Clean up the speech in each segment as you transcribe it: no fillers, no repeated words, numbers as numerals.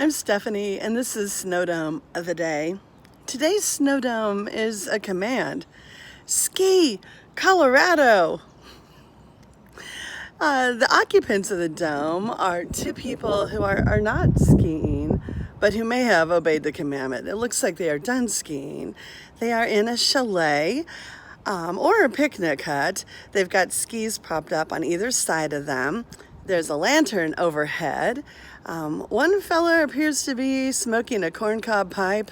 I'm Stephanie, and this is Snowdome of the day. Today's Snowdome is a command. Ski, Colorado! The occupants of the dome are two people who are not skiing, but who may have obeyed the commandment. It looks like they are done skiing. They are in a chalet or a picnic hut. They've got skis propped up on either side of them. There's a lantern overhead. One fella appears to be smoking a corncob pipe,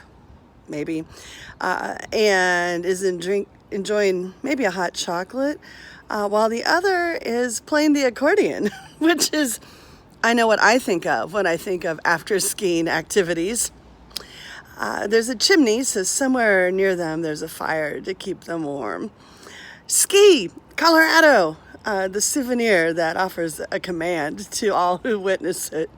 maybe, and is enjoying maybe a hot chocolate, while the other is playing the accordion, which is, I know what I think of when I think of after skiing activities. There's a chimney, so somewhere near them there's a fire to keep them warm. Ski, Colorado! The souvenir that offers a command to all who witness it.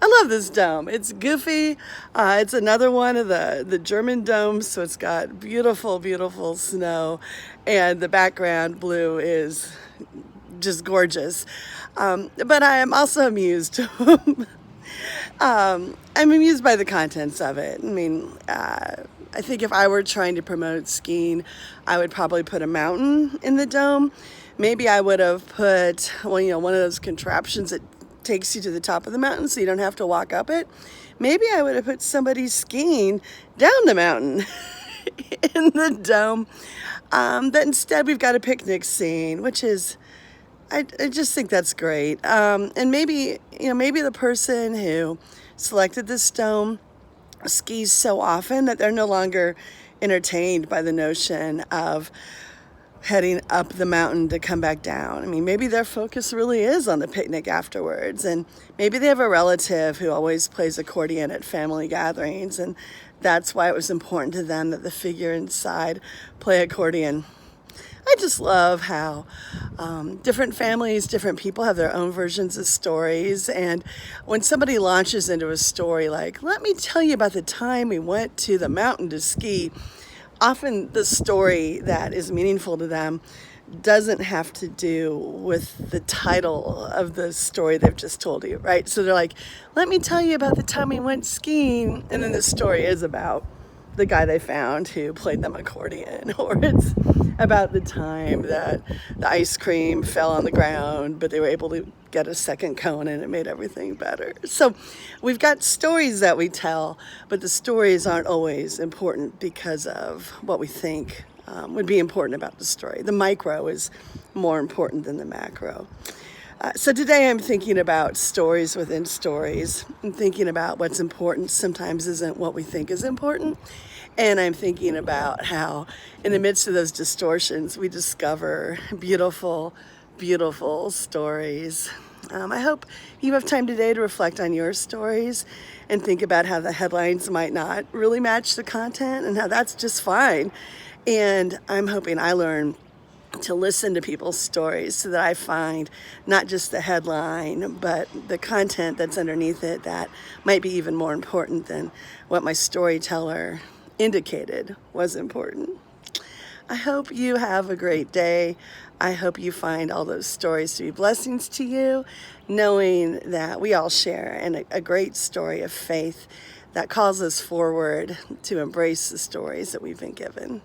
I love this dome. It's goofy. It's another one of the German domes, so it's got beautiful, beautiful snow, and the background blue is just gorgeous. But I am also amused. I'm amused by the contents of it. I mean, I think if I were trying to promote skiing, I would probably put a mountain in the dome. Maybe I would have put, one of those contraptions that takes you to the top of the mountain so you don't have to walk up it. Maybe I would have put somebody skiing down the mountain in the dome. But instead we've got a picnic scene, which is, I just think that's great. And maybe the person who selected this dome skis so often that they're no longer entertained by the notion of heading up the mountain to come back down. I mean, maybe their focus really is on the picnic afterwards, and maybe they have a relative who always plays accordion at family gatherings, and that's why it was important to them that the figure inside play accordion. I just love how different families, different people have their own versions of stories, and when somebody launches into a story like, let me tell you about the time we went to the mountain to ski, often the story that is meaningful to them doesn't have to do with the title of the story they've just told you, right? So they're like, let me tell you about the time we went skiing, and then the story is about the guy they found who played them accordion, or it's about the time that the ice cream fell on the ground, but they were able to get a second cone and it made everything better. So we've got stories that we tell, but the stories aren't always important because of what we think would be important about the story. The micro is more important than the macro. So today I'm thinking about stories within stories. I'm thinking about what's important sometimes isn't what we think is important. And I'm thinking about how in the midst of those distortions, we discover beautiful, beautiful stories. I hope you have time today to reflect on your stories and think about how the headlines might not really match the content and how that's just fine. And I'm hoping I learn to listen to people's stories so that I find not just the headline, but the content that's underneath it that might be even more important than what my storyteller indicated was important. I hope you have a great day. I hope you find all those stories to be blessings to you, knowing that we all share in a great story of faith that calls us forward to embrace the stories that we've been given.